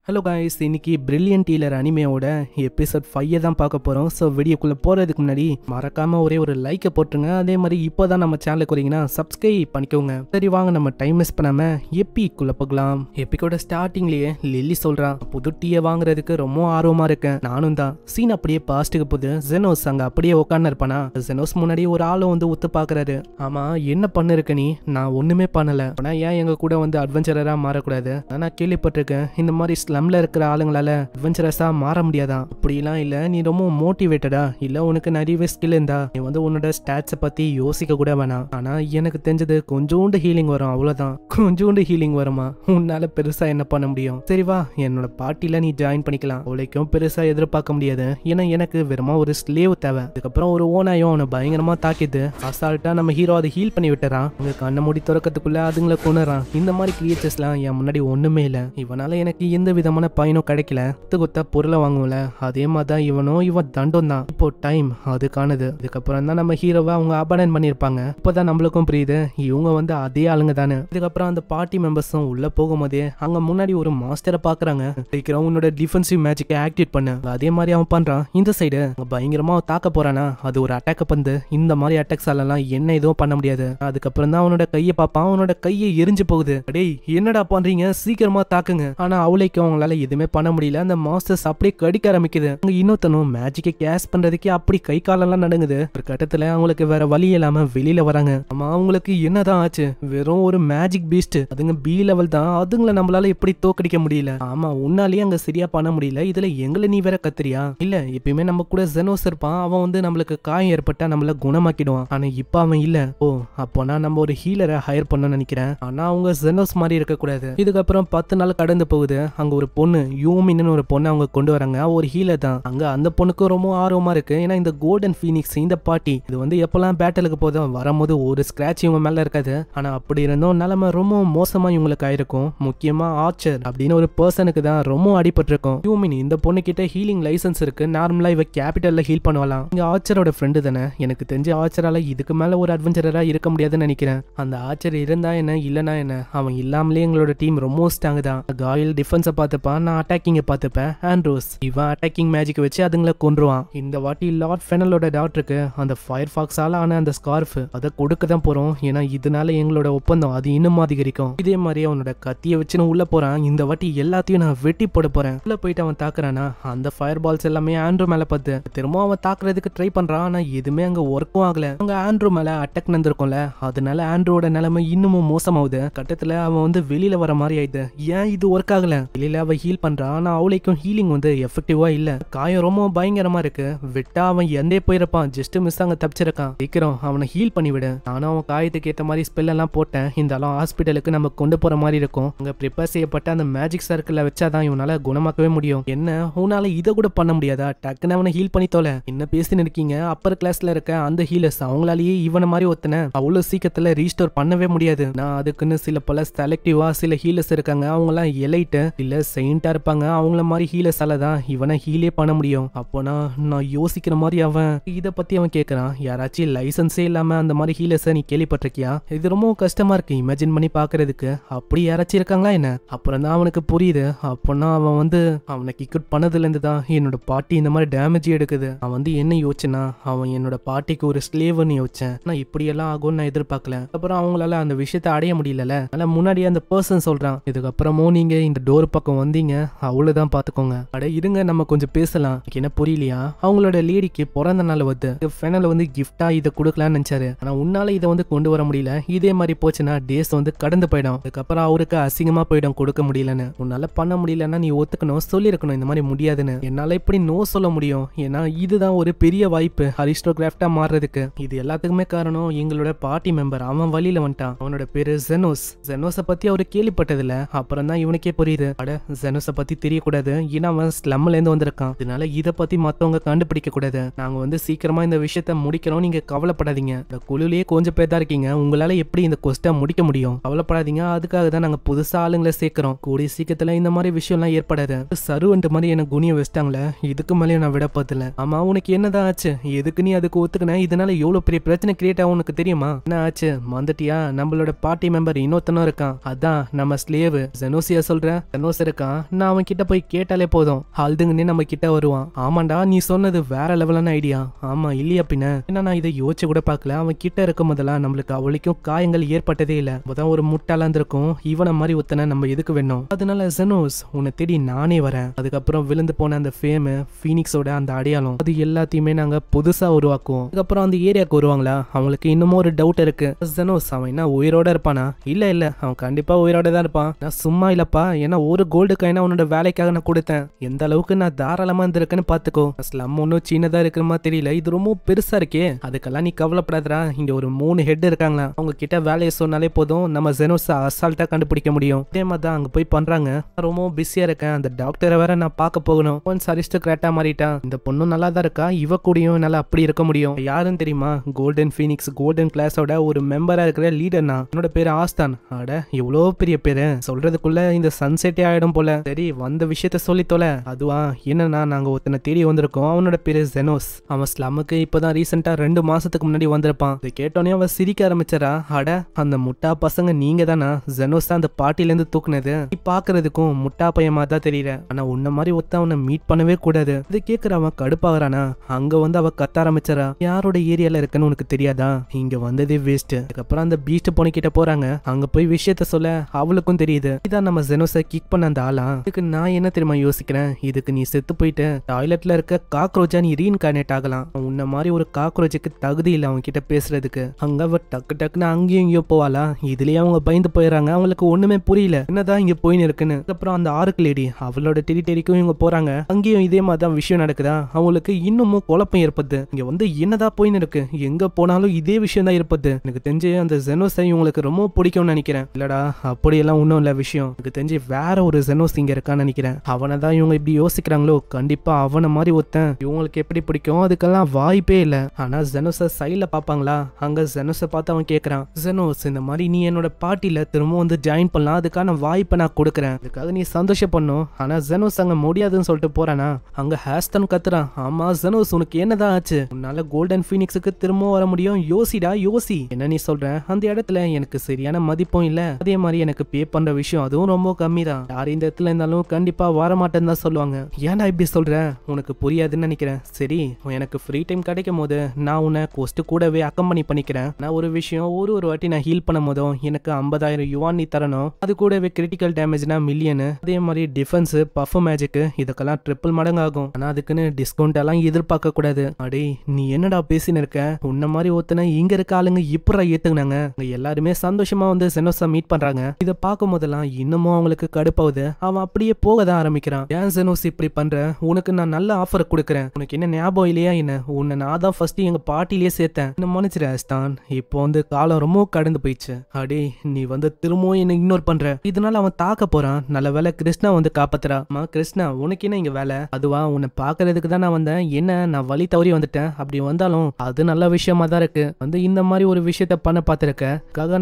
Hello guys, இன்னைக்கு brilliant dealer அனிமையோட episode 5 தான் பார்க்க போகிறோம். ஸோ வீடியோக்குள்ளே போகிறதுக்கு முன்னாடி மறக்காமல் ஒரே ஒரு லைக்கை போட்டுருங்க. அதே மாதிரி இப்போ தான் நம்ம சேனலுக்கு வரீங்கன்னா சப்ஸ்கிரைப் பண்ணிக்கோங்க. சரி வாங்க, நம்ம டைம் மிஸ் பண்ணாமல் எப்பிக்குள்ளே போகலாம். எப்பிக்கோட ஸ்டார்டிங்லேயே லில்லி சொல்கிறான், புது டீயை வாங்குறதுக்கு ரொம்ப ஆர்வமாக இருக்கேன். நானும் தான். சீன் அப்படியே பாஸ்ட்டுக்கு போகுது. ஜெனோஸ் அங்கே அப்படியே உட்காந்து இருப்பானா. ஜெனோஸ் முன்னாடி ஒரு ஆளை வந்து ஒத்து பார்க்குறாரு. ஆமாம், என்ன பண்ணிருக்க நீ? நான் ஒன்றுமே பண்ணலை. ஆனால் ஏன் எங்கள் கூட வந்து அட்வென்ச்சராக மாறக்கூடாது? நான் கேள்விப்பட்டிருக்கேன் இந்த மாதிரி ஸ்லம்ல இருக்கிற ஆளுங்களால அட்வென்ச்சரஸா மாற முடியாதான். அப்படிலாம் இல்ல, நீ ரொம்ப மோட்டிவேட்டடா இல்ல, உனக்கு நிறையவே ஸ்கில் இருந்தா நீ வந்து உன்னோட ஸ்டாட்ஸை பத்தி யோசிக்க கூட வேணாம். ஆனா எனக்கு தெரிஞ்சது கொஞ்சோண்டு ஹீலிங் வரும், அவ்வளவுதான். கொஞ்சோண்டு ஹீலிங் வருமா? உன்னால பெருசா என்ன பண்ண முடியும்? சரி வா, என்னோட பார்ட்டில நீ ஜாயின் பண்ணிக்கலாம். அவளைக்கும் பெருசா எதிர்பார்க்க முடியாது. ஏன்னா எனக்கு வெறுமா ஒரு ஸ்லேவ் தேவை. அதுக்கப்புறம் ஒரு ஓனாயும் அவனை பயங்கரமா தாக்கிது. அசால்ட்டா நம்ம ஹீரோ அதை ஹீல் பண்ணி விட்டுறான். உங்க கண்ணை மூடி திறக்கிறதுக்குள்ள அதுங்களை கொண்டுறான். இந்த மாதிரி கிரியேச்சர்ஸ்லாம் என் முன்னாடி ஒண்ணுமே இல்ல. இவனால எனக்கு எந்த விதமான பயனும் கிடைக்கல. கொத்த பொருளை வாங்குவல அதே மாதிரிதான் இவன் தண்டம் தான். இப்போ டைம் அதுக்கானது. இதுக்கப்புறம் தான் நம்ம ஹீரோவை அவங்க அபாண்டன் பண்ணிருப்பாங்க. இப்பதான் நம்மளுக்கும் புரியுது இவங்க வந்து அதே ஆளுங்க தானே. இதுக்கப்புறம் அந்த பார்ட்டி மெம்பர்ஸும் உள்ள போகும்போதே அங்க முன்னாடி ஒரு மாஸ்டரை பாக்குறாங்க. சீக்கிரம் உன்னோட டிஃபென்சிவ் மேஜிக்கை ஆக்டிவேட் பண்ணு. அதே மாதிரி அவன் பண்றான். இந்த சைடு பயங்கரமா தாக்க போறானா. அது ஒரு அட்டாக் பந்து. இந்த மாதிரி அட்டாக்ஸ் எல்லாம் என்ன எதுவும் பண்ண முடியாது. அதுக்கப்புறம் தான் அவனோட கையை பார்ப்பான். அவனோட கையை எரிஞ்சு போகுது. டேய் என்னடா பண்றீங்க, சீக்கிரமா தாக்குங்க. ஆனா அவளைக்கும் அவங்களால எதுவுமே பண்ண முடியல. அந்த மாஸ்டர்ஸ் அப்படியே கடிக்க ஆரம்பிக்குது. அங்க இன்னொருத்தனும் மேஜிக்கை கேஷ் பண்றதுக்கே அப்படி கை காலெல்லாம் நடுங்குது. ஒரு கட்டத்துல அவங்களுக்கு வேற வழி இல்லாம வெளியில வராங்க. ஆமா, அவங்களுக்கு என்னதான் ஆச்சு? வெறும் ஒரு மேஜிக் பீஸ்ட். அதுங்க பி லெவல் தான். அதுங்களை நம்மளால எப்படி தோக்கடிக்க முடியல? ஆமா, உன்னாலேயே அங்க சரியா பண்ண முடியல. இதுல எங்களை நீ வேற கத்துறியா? இல்ல, எப்பயுமே நம்ம கூட ஜெனோஸ் இருப்பான். அவன் வந்து நம்மளுக்கு காயம் ஏற்பட்டா நம்மள குணமாக்கிடுவான். ஆனா இப்ப அவன் இல்ல. ஓ, அப்போனா நம்ம ஒரு ஹீலரை ஹையர் பண்ணணும்னு நினைக்கிறேன். ஆனா அவங்க ஜெனோஸ் மாதிரி இருக்க கூடாது. இதுக்கப்புறம் 10 நாள் கடந்து போகுது. அங்க ஒரு பொண்ணு யூமின்னு ஒரு பொண்ணு அவங்க கொண்டு வராங்க. ஒரு ஹீலர் தான். அங்க அந்த பொண்ணுக்கு ரொம்ப ஆர்வமா இருக்கு. ஏன்னா இந்த கோல்டன் ஃபீனிக்ஸ் இந்த பார்ட்டி இது வந்து எப்பெல்லாம் பேட்டலுக்கு போதும் வரும்போது ஒரு ஸ்கிராட்ச் இவங்க மேல இருக்காது. ஆனா அப்படி இருந்தும் நிலைமை ரொம்ப மோசமா இவங்களுக்கு ஆயிருக்கும். முக்கியமா ஆர்ச்சர் அப்படின்னு ஒரு பர்சனுக்கு தான் ரொம்ப அடிபட்டிருக்கும். யூமினி இந்த பொண்ணு கிட்ட ஹீலிங் லைசன்ஸ் இருக்கு. நார்மலா இவ கேபிட்டல்ல ஹீல் பண்ணுவாளாம். இங்க ஆர்ச்சரோட ஃப்ரெண்டு தானே. எனக்கு தெரிஞ்ச ஆர்ச்சரால இதுக்கு மேல ஒரு அட்வென்ச்சரரா இருக்க முடியாதுன்னு நினைக்கிறேன். அந்த ஆர்ச்சர் இருந்தா என்ன இல்லனா என்ன, அவன் இல்லாமலே எங்களோட டீம் ரொம்ப ஸ்ட்ராங் தான். காயில் டிஃபென்ஸை பார்த்துப்பான், நான் அட்டாக்கிங்க பார்த்துப்பேன். ஆண்ட்ரோஸ் இவன் அட்டாக்கிங் மேஜிக் வச்சு அதுங்களை கொன்றுவான். இந்த வாட்டி லார்ட் ஃபெனலோட டாக்டருக்கு அந்த ஃபயர் ஃபாக்ஸால ஆன அந்த ஸ்கார்ஃப் அதை கொடுக்க தான் போறோம். ஏன்னா இதனால எங்களோட ஒப்பந்தம் அது இன்னும் அதிகரிக்கும். இதே மாதிரி அவனோட கத்தியை வச்சு நான் உள்ள போறான். இந்த வாட்டி எல்லாத்தையும் நான் வெட்டி போட போறேன். உள்ள போயிட்டு அவன் தாக்குறானா, அந்த ஃபயர் பால்ஸ் எல்லாமே ஆண்ட்ரோ மேல பார்த்து திரும்ப அவன் தாக்குறதுக்கு ட்ரை பண்றான். ஆனா எதுவுமே அங்க ஒர்க்கும் ஆகல. அங்க ஆண்ட்ரோ மேல அட்டாக் நடந்திருக்கும்ல, அதனால ஆண்ட்ரோட நிலைமை இன்னமும் மோசமாகுது. கட்டத்துல அவன் வந்து வெளியில வர மாதிரி ஆயிடுது. ஏன் இது ஒர்க் ஆகல? வெளியில அவ ஹீல் பண்றான். ஆனா அவளைக்கும் ஹீலிங் வந்து எஃபெக்டிவா இல்ல. காயம் ரொம்ப பயங்கரமா இருக்கு. விட்டா அவன் எந்தே போயிருப்பான். ஜஸ்ட் மிஸ் அங்க தப்பிச்சிருக்கான். சீக்கிரம் அவனை ஹீல் பண்ணி விடு. நானும் அவன் காயத்துக்கு ஏத்த மாதிரி ஸ்பெல் எல்லாம் போட்டேன். இருந்தாலும் ஹாஸ்பிட்டலுக்கு நம்ம கொண்டு போற மாதிரி இருக்கும். அங்க ப்ரிப்பேர் செய்யப்பட்ட அந்த மேஜிக் சர்க்கிள் வச்சாதான் இவனால குணமாக்கவே முடியும். என்ன உன்னால இதை கூட பண்ண முடியாதா? டக்குன்னு அவனை ஹீல் பண்ணி தோல. என்ன பேசின்னு இருக்கீங்க? அப்பர் கிளாஸ்ல இருக்க அந்த ஹீலர்ஸ் அவங்களாலேயே இவனை மாதிரி ஒத்தனை அவ்வளவு சீக்கிரத்துல ரீஸ்டோர் பண்ணவே முடியாது. நான் அதுக்குன்னு சில பல செலக்டிவா சில ஹீலர்ஸ் இருக்காங்க. அவங்க எல்லாம் எலைட் இல்ல செயின்டா இருப்பாங்க. அவங்கள மாதிரி ஹீலர்ஸால தான் இவனை ஹீலே பண்ண முடியும். அப்போனா நான் யோசிக்கிற மாதிரி அவன் இதை பத்தி அவன் கேட்கறான். யாராச்சும் லைசன்ஸே இல்லாம அந்த மாதிரி ஹீலர்ஸை நீ கேள்விப்பட்டிருக்கியா? இது ரொம்ப கஷ்டமா இருக்கு இமேஜின் பண்ணி பாக்குறதுக்கு. அப்படி யாராச்சும் இருக்காங்களா என்ன? அப்புறம் தான் அவனுக்கு புரியுது. அப்போனா அவன் வந்து அவனை கிக் பண்ணதுல இருந்து தான் என்னோட பாட்டி இந்த மாதிரி டேமேஜ் எடுக்குது. அவன் வந்து என்ன யோசிச்சுனா, அவன் என்னோட பாட்டிக்கு ஒரு ஸ்லேவ்னு யோசிச்சேன். நான் இப்படி எல்லாம் ஆகும்னு நான் எதிர்பார்க்கல. அப்புறம் அவங்களால அந்த விஷயத்தை அடைய முடியல. ஆனா முன்னாடியே அந்த பர்சன் சொல்றான், இதுக்கப்புறமும் நீங்க இந்த டோர் பக்கம் வந்தீங்க அவ்வளவுதான் பாத்துக்கோங்க. அட இருங்க, நம்ம கொஞ்சம் பேசலாம். என்ன புரியலையா? அவங்களோட லேடிக்கு பிறந்த நாள் வந்து ஃபைனல் வந்து கிஃப்டா இதை கொடுக்கலாம்னு நினைச்சாரு. ஆனா உன்னால இதை வந்து கொண்டு வர முடியல. இதே மாதிரி போச்சுன்னா டேஸ் வந்து கடந்து போயிடும். அதுக்கப்புறம் அவருக்கு அசிங்கமா போயிடும் கொடுக்க முடியலன்னு. உன்னால பண்ண முடியலன்னா நீ ஒத்துக்கணும், சொல்லிருக்கணும் இந்த மாதிரி முடியாதுன்னு. என்னால இப்படி நோ சொல்ல முடியும். ஏன்னா இதுதான் ஒரு பெரிய வாய்ப்பு அரிஸ்டோகிராஃப்டா மாறுறதுக்கு. இது எல்லாத்துக்குமே காரணம் எங்களோட பார்ட்டி மெம்பர். அவன் வழியில வந்துட்டான். அவனோட பேரு ஜெனோஸ். ஜெனோஸை பத்தி அவரு கேள்விப்பட்டதில்ல. அப்புறம் தான் இவனுக்கே புரியுது, அட ஜெனோஸை பத்தி தெரியக்கூடாது. ஏன்னா அவன் ஸ்லம்ல இருந்து வந்திருக்கான். அதனால இதை பத்தி மத்தவங்க கண்டுபிடிக்க கூடாது. நாங்க வந்து சீக்கிரமா இந்த விஷயத்த முடிக்கிறோம். நீங்க கவலைப்படாதீங்க. இந்த குழுலயே கொஞ்சம் பேர் தான் இருக்கீங்க. உங்களால எப்படி இந்த கொஸ்டை முடிக்க முடியும்? கவலைப்படாதீங்க. அதுக்காக தான் நாங்க புதுசா ஆளுங்களை சேர்க்கிறோம். கூடிய சீக்கிரத்துல இந்த மாதிரி விஷயம் எல்லாம் ஏற்படாது. சருவன்ட்டு மாதிரி எனக்கு குனிய வச்சிட்டாங்களே, இதுக்கு மேலேயும் நான் விட போதில்ல. ஆமா, உனக்கு என்னதான் ஆச்சு? எதுக்கு நீ அதுக்கு ஒத்துக்கின? இதனால எவ்வளவு பெரிய பிரச்சனை கிரியேட் ஆகும் உனக்கு தெரியுமா? என்ன ஆச்சு? மறந்துட்டியா? நம்மளோட பார்ட்டி மெம்பர் இன்னொருத்தனும் இருக்கான். அதான் நம்ம ஸ்லேவ் ஜெனோசியா சொல்ற. ஜெனோஸ் இருக்கான். நான் அவன் கிட்ட போய் கேட்டாலே போதும் அழுதுங்கன்னே நம்ம கிட்ட வருவான். ஆமாண்டா நீ சொன்னது வேற லெவலான ஐடியா. ஆமா இல்லையா பின்ன ஏன்னா நான் இதை யோசிச்சு கூட பார்க்கல. அவன் கிட்ட இருக்கும் போதெல்லாம் நம்மளுக்கு அவளுக்கும் காயங்கள் ஏற்பட்டதே இல்ல. அப்பதான் ஒரு முட்டாளா இருந்திருக்கும். இவனை மாதிரி ஒத்தனை நம்ம எதுக்கு வேணும். அதனால ஜெனோஸ் உன்னை தேடி நானே வரேன். அதுக்கப்புறம் விழுந்து போன அந்த ஃபேம் ஃபீனிக்ஸோட அந்த அடையாளம் அது எல்லாத்தையுமே நாங்க புதுசா உருவாக்குவோம். அதுக்கப்புறம் அந்த ஏரியாவுக்கு வருவாங்களா அவங்களுக்கு இன்னமும் ஒரு டவுட் இருக்கு. ஜெனோஸ் அவன் என்ன உயிரோட இருப்பானா? இல்ல அவன் கண்டிப்பா உயிரோட தான் இருப்பான். நான் சும்மா இல்லப்பா. ஏன்னா ஒரு கோல்டு காயினா அவனோட வேலைக்காக நான் கொடுத்தேன். எந்த அளவுக்கு நான் தாராளமா இருந்திருக்கேன்னு பாத்துக்கோ. ஸ்லம் ஒன்னும் சின்னதா இருக்கிற மாதிரி தெரியல. இது ரொம்ப பெருசா இருக்கே. அதுக்கெல்லாம் நீ கவலைப்படாதா. இங்க ஒரு 3 ஹெட் இருக்காங்களா. அவங்க கிட்ட வேலையை சொன்னாலே போதும் நம்ம ஜெனோஸ் அசால்ட்டா கண்டுபிடிக்க முடியும். அதே மாதிரி தான் அங்க போய் பண்றாங்க. ரொம்ப பிஸியா இருக்கேன். அந்த டாக்டரை வேற நான் பார்க்க போகணும். கொஞ்சம் அரிஸ்டோகிராட்டா மாறிட்டான். இந்த பொண்ணு நல்லா தான் இருக்கா. இவ கூடயும் என்னால அப்படி இருக்க முடியும். யாருன்னு தெரியுமா? கோல்டன் ஃபீனிக்ஸ் கோல்டன் கிளாஸோட ஒரு மெம்பரா இருக்கிற லீடர் நான். என்னோட பேரு ஆஸ்தான். அட எவ்வளோ பெரிய பேரு. சொல்றதுக்குள்ள இந்த சன்செட்டே ஆயிடும் போல. சரி வந்த விஷயத்த சொல்லி தொலை. அதுவா என்னன்னா நாங்க ஒருத்தனை தேடி வந்திருக்கோம். அவனோட பேரு ஜெனோஸ். அவன் ஸ்லம்முக்கு இப்பதான் ரீசெண்டா 2 மாசத்துக்கு முன்னாடி வந்திருப்பான். இதை கேட்டோன்னே அவன் சிரிக்க ஆரம்பிச்சாரா. அட அந்த முட்டா பசங்க நீங்க தானா? ஜெனோஸ் தான் அந்த பார்ட்டில இருந்து தூக்குனது. நீ பாக்குறதுக்கும் முட்டா பையமா தான் தெரியற. ஆனா உன்ன மாதிரி ஒத்த அவனை மீட் பண்ணவே கூடாது. இதை கேட்கிற அவன் கடுப்பாகிறானா. அங்க வந்து அவ கத்த ஆரம்பிச்சாரா. யாரோட ஏரியால இருக்குன்னு உனக்கு தெரியாதா? இங்க வந்ததே வேஸ்ட். அதுக்கப்புறம் அந்த பீஸ்ட் பொண்ணு கிட்ட போறாங்க. அங்க போய் விஷயத்த சொல்ல அவளுக்கும் தெரியுது. இதான் நம்ம ஜெனோஸை கிக் பண்ண அந்த ஆளா. இதுக்கு நான் என்ன தெரியுமா யோசிக்கிறேன். இதுக்கு நீ செத்து போயிட்டு டாய்லெட்ல இருக்க காக்ரோச்சா நீ ரீஇன்கார்னேட் ஆகலாம். உன்ன மாதிரி ஒரு காக்ரோச்சுக்கு தகுதி இல்ல அவங்க கிட்ட பேசுறதுக்கு. அங்க அவ டக்கு டக்குன்னு அங்கேயும் இங்கேயோ போவாளா. இதுலயே அவங்க பயந்து போயிடறாங்க. அவங்களுக்கு ஒண்ணுமே புரியல என்னதான் இங்க போயின்னு இருக்குன்னு. அப்புறம் அந்த ஆர்க் லேடி அவளோட டெரிட்டரிக்கும் இவங்க போறாங்க. அங்கேயும் இதே மாதிரி தான் விஷயம் நடக்குதா. அவங்களுக்கு இன்னமும் குழப்பம் ஏற்படுது. இங்க வந்து என்னதான் போயின்னு இருக்கு. எங்க போனாலும் இதே விஷயம் தான் இருப்பது. எனக்கு தெரிஞ்சு அந்த ஜெனோஸை இவங்களுக்கு ரொம்ப பிடிக்கும்னு நினைக்கிறேன். இல்லடா அப்படியெல்லாம் ஒன்றும் இல்ல விஷயம். எனக்கு தெரிஞ்சு வேற ஒரு ஜெனோஸ் இங்க இருக்கான்னு நினைக்கிறேன். அவனை தான் இவங்க இப்படி யோசிக்கிறாங்களோ. கண்டிப்பா அவனை மாதிரி ஒருத்தன் இவங்களுக்கு எப்படி பிடிக்கும் அதுக்கெல்லாம் வாய்ப்பே இல்ல. ஆனா ஜெனோஸை சைட்ல பாப்பாங்களா. அங்க ஜெனோஸை பார்த்து அவன் கேட்கறான். ஜெனோஸ் இந்த மாதிரி நீ என்னோட பார்ட்டில திரும்ப வந்து ஜாயின் பண்ணலாம். அதுக்கான வாய்ப்பை நான் கொடுக்குறேன். அதுக்காக நீ சந்தோஷப்படணும். ஆனா ஜெனோஸ் அங்க முடியாதுன்னு சொல்லிட்டு போறானா. அங்க ஹாஸ்டன் கத்துறான். ஆமா ஜெனோஸ் உனக்கு என்னதான் ஆச்சு? உன்னால கோல்டன் ஃபீனிக்ஸுக்கு திரும்ப வர முடியும். யோசிடா யோசி. என்ன நீ சொல்ற? அந்த இடத்துல எனக்கு சரியான மதிப்பும் இல்ல. அதே மாதிரி எனக்கு பே பண்ற விஷயம் அதுவும் ரொம்ப கம்மி தான். யார் இந்த இடத்துல இருந்தாலும் கண்டிப்பா வரமாட்டேன்னு தான் சொல்லுவாங்க. ஏன்டா இப்படி சொல்ற? உனக்கு புரியாதுன்னு நினைக்கிறேன். சரி எனக்கு ஃப்ரீ டைம் கிடைக்கும் போது நான் உன்னை கோஸ்ட் கூடவே அக்கம்பனி பண்ணிக்கிறேன். நான் ஒரு விஷயம் ஒரு வாட்டி நான் ஹீல் பண்ணும் போதும் எனக்கு 50,000 யுவான் நீ தரணும். அது கூடவே கிரிட்டிக்கல் டேமேஜ்னா மில்லியனு. அதே மாதிரி டிஃபென்ஸ் பஃப் மேஜிக் இதுக்கெல்லாம் ட்ரிபிள் மடங்கு ஆகும். ஆனா அதுக்குன்னு டிஸ்கவுண்ட் எல்லாம் எதிர்பார்க்க கூடாது. அடே நீ என்னடா பேசின்னு இருக்க? உன்ன மாதிரி ஒருத்தனை இங்க இருக்க ஆளுங்க இப்படா ஏத்துக்கினாங்க. எல்லாருமே சந்தோஷமா வந்து ஜெனோஸை மீட் பண்றாங்க. இதை பார்க்கும் போதெல்லாம் இன்னமும் அவங்களுக்கு கடுப்பாவுது. அவன் அப்படியே போக தான் ஆரம்பிக்கிறான். ஏன் ஜெனோஸ் இப்படி பண்ற? உனக்கு நான் நல்ல ஆஃபர் கொடுக்குறேன். உனக்கு என்ன ஞாபகம் இல்லையா? என்ன உன்னை நான் தான் ஃபர்ஸ்ட் எங்க பார்ட்டிலேயே சேர்த்தேன். என்ன மன்னிச்சிரு ஆஸ்தான். இப்போ வந்து காலம் ரொம்ப கடந்து போயிடுச்சு. அடே நீ வந்து திரும்பவும் என்ன இக்னோர் பண்ற. இதனால அவன் தாக்க போறான். நல்ல வேலை கிருஷ்ணா வந்து காப்பாத்துறா. கிருஷ்ணா உனக்கு என்ன இங்க வேலை? அதுவா உன்னை பாக்குறதுக்கு தான் நான் வந்தேன். என்ன நான் வழி தவறி வந்துட்டேன். அப்படி வந்தாலும் அது நல்ல விஷயமா தான் இருக்கு. வந்து இந்த மாதிரி ஒரு விஷயத்த பண்ண பாத்துருக்க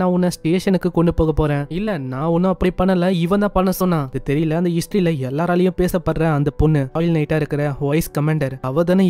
நான் உன்னை ஸ்டேஷனுக்கு கொண்டு போக போறேன். இல்ல நான் ஒன்னும் அப்படி பண்ணல. இவன் தான் பண்ண சொன்னான். இது தெரியல. அந்த ஹிஸ்டரியில எல்லாராலையும் பேசப்படுற அந்த பொண்ணு ஆயில் நைட்டா இருக்கிற வாய்ஸ் கமாண்டர் அவ தானே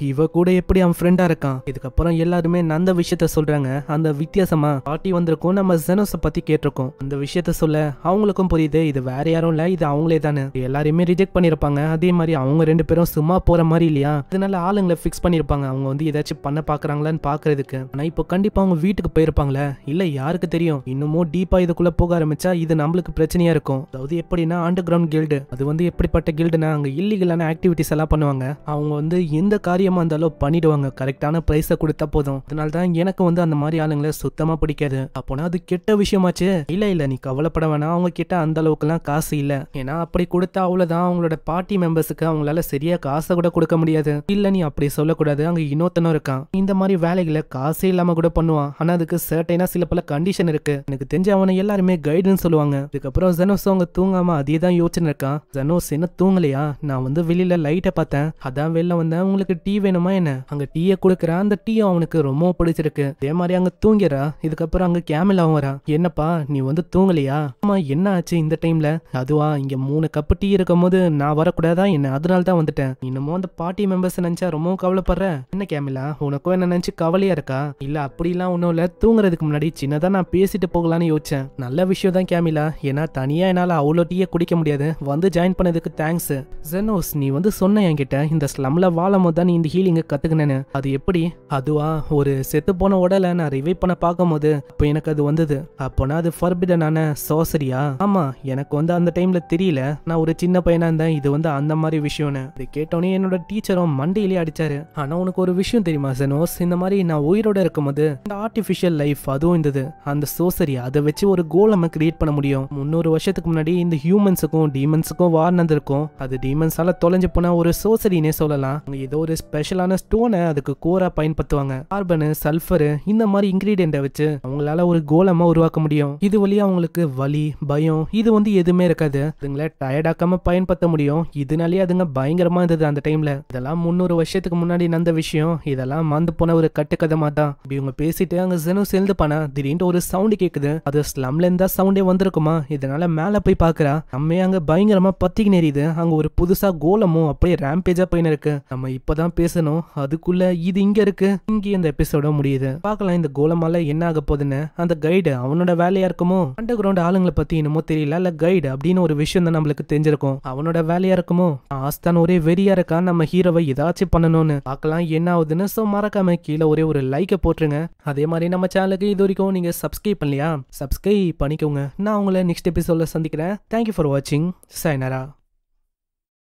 இவ கூட எப்படி அவன் ஃப்ரெண்டா இருக்கான். இதுக்கப்புறம் எல்லாருமே அந்த விஷயத்த சொல்றாங்க. அந்த வித்தியாசமா பாட்டி வந்திருக்கும். நம்ம ஜெனோஸை பத்தி கேட்டிருக்கோம். அந்த விஷயத்த சொல்ல அவங்களுக்கும் புரியுது இது வேற யாரும் இல்ல, இது அவங்களே தானே. எல்லாரையுமே ரிஜெக்ட் பண்ணிருப்பாங்க. அதே மாதிரி அவங்க 2 பேரும் சும்மா போற மாதிரி இல்லையா. அதனால ஆளுங்களை பிக்ஸ் பண்ணிருப்பாங்க. அவங்க வந்து ஏதாச்சும் பண்ண பாக்குறாங்களான்னு பாக்குறதுக்கு. ஆனா இப்போ கண்டிப்பா அவங்க வீட்டுக்கு போயிருப்பாங்களே. இல்ல யாருக்கு தெரியும். இன்னமும் டீப்பா இதுக்குள்ள போக ஆரம்பிச்சா இது நம்மளுக்கு பிரச்சனையா இருக்கும். அதாவது எப்படின்னா அண்டர் கிரவுண்ட் கில்டு. அது வந்து எப்படிப்பட்ட கில்டுனா அங்க இல்லீகலான ஆக்டிவிட்டிஸ் எல்லாம் பண்ணுவாங்க. அவங்க வந்து எந்த காரியமா இருந்தாலும் பண்ணிடுவாங்க. கரெக்டான பிரைஸை கொடுத்தா போதும். அதனால தான் எனக்கு வந்து அந்த மாதிரி ஆளுங்களை சுத்தமா பிடிக்காது. அப்போனா அது கெட்ட விஷயமாச்சு. இல்ல நீ கவலைப்பட வேணாம். அவங்க கிட்ட அந்த அளவுக்கு எல்லாம் காசு இல்ல. ஏன்னா அப்படி கொடுத்தா அவ்வளவுதான். அவங்களோட பார்ட்டி மெம்பர்ஸுக்கு அவங்களால சரியா காசை கூட கொடுக்க முடியாது. இல்ல நீ அப்படி சொல்லக்கூடாது. அங்க இன்னொருத்தனும் இருக்கான். இந்த மாதிரி வேலைகளை காசே இல்லாம கூட பண்ணுவான். ஆனா அதுக்கு சர்டைனா சில பல கண்டிஷன் இருக்கு. எனக்கு தெரிஞ்ச அவனை எல்லாருமே கைடுன்னு சொல்லுவாங்க. இதுக்கப்புறம் ஜெனோஸ் அவங்க தூங்காம அதே தான் யோசனை இருக்கான். ஜெனோஸ் என்ன தூங்கலையா? நான் வந்து வெளியில லைட்டை பார்த்தேன். அதான் வெளில வந்தேன். உங்களுக்கு டீ வேணுமா என்ன? அங்க டீயை கொடுக்குறான். அந்த டீ அவனுக்கு ரொம்ப பிடிச்சிருக்கு. அதே மாதிரி அங்க தூங்கிறா. இதுக்கப்புறம் அங்க கேமலாவும் வரா. என்னப்பா நீ வந்து தூங்கலையா? ஆமா என்ன ஆச்சு இந்த டைம்ல? அதுவா இங்க 3 கப்பு டீ இருக்கும் போது நான் வரக்கூடாதா என்ன? அதனால தான் வந்துட்டேன். இன்னமும் அந்த பார்ட்டி மெம்பர்ஸ் நினைச்சா ரொம்ப கவலைப்படுற. என்ன கேமலா உனக்கும் என்ன நினைச்சு கவலையா இருக்கா? இல்ல அப்படிலாம் ஒன்னும் இல்ல. தூங்குறதுக்கு முன்னாடி சின்னதா நான் பேசிட்டு போகலான்னு யோசிச்சேன். நல்ல விஷயம் தான் கேமிலா. ஏன்னா தனியா என்னால அவ்வளோ டீயை குடிக்க முடியாது, வந்து ஜாயின் பண்ணதுக்கு தேங்க்ஸ். ஜெனோஸ், நீ வந்து சொன்ன என்கிட்ட இந்த ஸ்லம்ல வாழும் போது தான் நீ இந்த ஹீலிங்கை கத்துக்கினேன்னு. அது எப்படி? அதுவா, ஒரு செத்து போன உடலை நான் ரிவைவ் பண்ண பார்க்கும்போது அப்போ எனக்கு அது வந்தது. அப்போனா அது ஃபர்பிடனான சாசரியா? ஆமா, எனக்கு வந்து அந்த டைம்ல தெரியல, நான் ஒரு சின்ன பையனா இருந்தேன், இது வந்து அந்த மாதிரி விஷயம்னு. இது கேட்டோன்னே என்னோட டீச்சரும் மண்டையிலேயே அடிச்சாரு. ஆனா உனக்கு ஒரு விஷயம் தெரியுமா ஜெனோஸ், இந்த மாதிரி நான் உயிரோட இருக்கும்போது இந்த ஆர்டிஃபிஷியல் லைஃப் அதுவும் இருந்தது, அந்த சோசரி அதை வச்சு ஒரு கோலமை கிரியேட் பண்ண முடியும். 300 வருஷத்துக்கு முன்னாடி இந்த ஹியூமன்ஸுக்கும் டீமன்ஸுக்கும் வார் நடந்திருக்கும். அது டீமன்ஸால தொலைஞ்சு போன ஒரு சோசரினே சொல்லலாம். ஏதோ ஒரு ஸ்பெஷலான ஸ்டோனை அதுக்கு கோரா பயன்படுத்துவாங்க. கார்பனு, சல்ஃபரு இந்த மாதிரி இன்கிரீடியன்ட்டை வச்சு அவங்களால ஒரு கோலமா உருவாக்க முடியும். இது வழியா அவங்களுக்கு வலி, பயம் இது வந்து எதுவுமே இருக்காது. அதுங்களை டயர்டாக்காம பயன்படுத்த முடியும். இதனாலேயே அதுங்க பயங்கரமா இருந்தது அந்த டைம்ல. இதெல்லாம் 300 வருஷத்துக்கு முன்னாடி நடந்த விஷயம். இதெல்லாம் மறந்து போன ஒரு கட்டுக்கதை மாட்டான். இப்படி இவங்க பேசிட்டு அங்க ஜெனோஸ் எழுந்து பண்ணா திடீர்னு ஒரு சவுண்ட் கேக்குது. அது ஸ்லம்ல இருந்தா சவுண்டே வந்திருக்குமா? இதனால மேல போய் பாக்குறா. நம்ம அங்க பயங்கரமா பத்திக்கு நெறியுது. அங்க ஒரு புதுசா கோலமும் அப்படியே ரேம்பேஜா போயின்னு இருக்கு. நம்ம இப்பதான் பேசணும், அதுக்குள்ள இது இங்க இருக்கு. இங்கே இந்த எபிசோட முடியுது. பார்க்கலாம் இந்த கோலமால என்ன ஆக போகுதுன்னு. அந்த கைடு அவனோட வேலையா இருக்குமோ, அண்டர் கிரவுண்ட் ஆளுங்களை பத்தி என்னமோ தெரியல, இல்ல கைடு அப்படின்னு ஒரு விஷயம் தான் நம்மளுக்கு தெரிஞ்சிருக்கும். அவனோட வேலையா இருக்குமோ, ஆஸ்தான் ஒரே வெறியா இருக்கான் நம்ம ஹீரோவை ஏதாச்சும் பண்ணணும்னு. பார்க்கலாம் என்ன ஆகுதுன்னு. சோ மறக்காம கீழே ஒரே ஒரு லைக்கை போட்டுருங்க. அதே மாதிரி நம்ம சேனலுக்கு இது வரைக்கும் நீங்க சப்ஸ்கிரைப் பண்ணலையா, சப்ஸ்கிரைப் பண்ணிக்கோங்க. நான் உங்களை நெக்ஸ்ட் எபிசோட்ல சந்திக்கிறேன். தேங்க்யூ ஃபார் வாட்சிங். சைனரா.